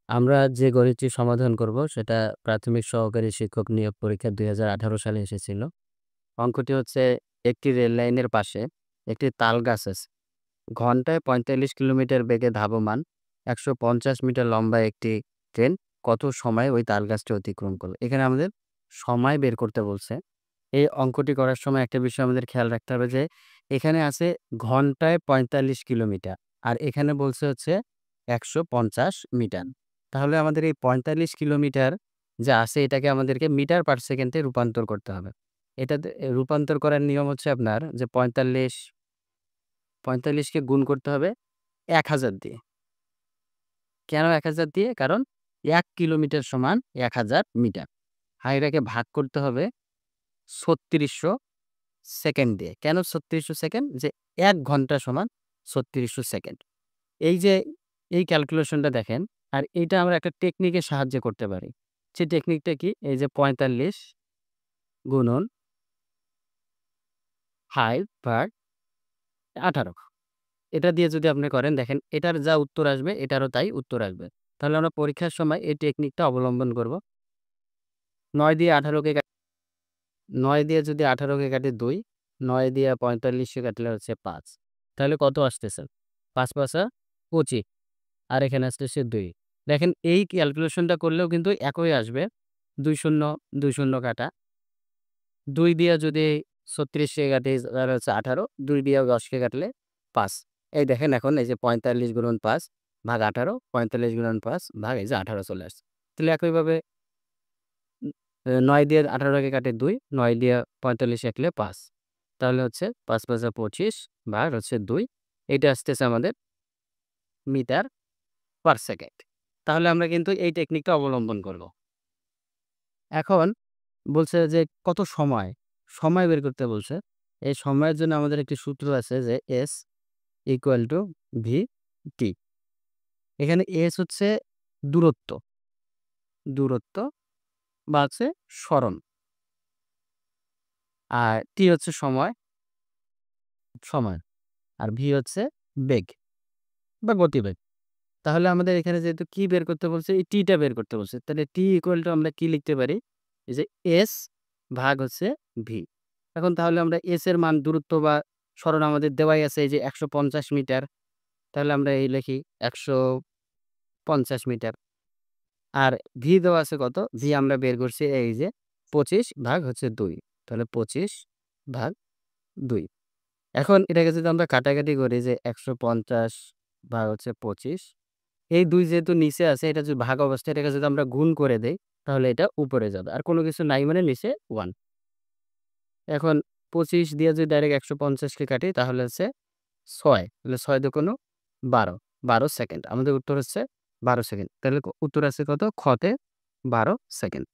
আমরা যে গণিতটি সমাধান করব সেটা প্রাথমিক সহকারী শিক্ষক নিয়োগ পরীক্ষা ২০১৮ সালে এসেছিল। অঙ্কটি হচ্ছে একটি রেল লাইনের পাশে একটি তাল গাছ আছে। ঘন্টায় ৪৫ কিলোমিটার বেগে ধাবমান ১৫০ মিটার লম্বা একটি ট্রেন কত সময়ে ওই তাল গাছটি অতিক্রম করলো? এখানে আমাদের সময় বের করতে বলছে। এই অঙ্কটি করার সময় একটা বিষয় আমাদের খেয়াল রাখতে হবে যে এখানে আছে ঘন্টায় ৪৫ কিলোমিটার আর এখানে বলছে হচ্ছে ১৫০ মিটার। তাহলে আমাদের এই ৪৫ কিলোমিটার যে আছে এটাকে আমাদেরকে মিটার পার সেকেন্ডে রূপান্তর করতে হবে। এটাতে রূপান্তর করার নিয়ম হচ্ছে আপনার যে ৪৫ কে গুণ করতে হবে ১০০০ দিয়ে। কেন ১০০০ দিয়ে? কারণ ১ কিলোমিটার সমান ১০০০ মিটার। আর এটাকে ভাগ করতে হবে ৩৬০০ সেকেন্ড দিয়ে। কেন ৩৬০০ সেকেন্ড? যে ১ ঘন্টা সমান ৩৬০০ সেকেন্ড। এই যে এই ক্যালকুলেশনটা দেখেন, আর এইটা আমরা একটা টেকনিকের সাহায্যে করতে পারি। সেই টেকনিকটা কি? এই যে ৪৫ গুণন 5/18 এটা দিয়ে যদি আপনি করেন দেখেন এটার যা উত্তর আসবে এটারও তাই উত্তর আসবে। তাহলে আমরা পরীক্ষার সময় এই টেকনিকটা অবলম্বন করব। ৯ দিয়ে ১৮ কে ৯ দিয়ে যদি ১৮ কে কাটি ২, ৯ দিয়ে ৪৫ কে কাটলে হচ্ছে ৫। তাহলে কত আসতেছে? ৫ ৫ ২৫ আর এখানে আসতেছে ২। দেখেন এই ক্যালকুলেশনটা করলেও কিন্তু একই আসবে। ২ শূন্য ২ শূন্য কাটা। ২ দিয়ে যদি ৩৬ কে কাটি তাহলে হচ্ছে ১৮, ২ দিয়ে ১০ কে কাটলে ৫। এই দেখেন এখন এই যে ৪৫ গুণন ৫ ভাগ ১৮, ৪৫ গুণন ৫ ভাগ এই যে ১৮ চলে আসছে। তাহলে একইভাবে ৯ দিয়ে ১৮ কে কাটে ২, ৯ দিয়ে ৪৫ কাটলে ৫। তাহলে হচ্ছে ৫ ৫ ২৫ ভাগ হচ্ছে ২। এইটা আসতেছে আমাদের মিটার পার সেকেন্ড। তাহলে আমরা কিন্তু এই টেকনিকটা অবলম্বন করব। এখন বলছে যে কত সময়? সময় বের করতে বলছে। এই সময়ের জন্য আমাদের একটি সূত্র আছে যে S = VT। এখানে S হচ্ছে দূরত্ব, দূরত্ব বা হচ্ছে সরণ। আর T হচ্ছে সময়, সময়। আর V হচ্ছে বেগ বা গতিবেগ। তাহলে আমাদের এখানে যেহেতু কি বের করতে বলছে? এই T টা বের করতে বলছে। তাহলে T = আমরা কি লিখতে পারি? এই যে S ভাগ হচ্ছে V। এখন তাহলে আমরা S এর মান দূরত্ব বা সরণ আমাদের দেওয়াই আছে এই যে ১৫০ মিটার। তাহলে আমরা এই লিখি ১৫০ মিটার। আর V দেওয়া আছে কত? V আমরা বের করছি এই যে ২৫ ভাগ হচ্ছে ২। তাহলে ২৫ ভাগ ২। এখন এটাকে যদি আমরা কাটাকাটি করি যে ১৫০ ভাগ হচ্ছে ২৫, এই ২ যেহেতু নিচে আছে এটা যদি ভাগ অবস্থায় এটাকে যদি আমরা গুণ করে দেই তাহলে এটা উপরে যাবে। আর কোনো কিছু নাই মানে নিচে 1। এখন ২৫ দিয়ে যদি ডাইরেক্ট ১৫০ কে কাটি তাহলে হচ্ছে ৬। তাহলে ৬ দু-গুণ ১২, ১২ সেকেন্ড। আমাদের উত্তর হচ্ছে ১২ সেকেন্ড। তাহলে উত্তর আছে কত? খ তে ১২ সেকেন্ড।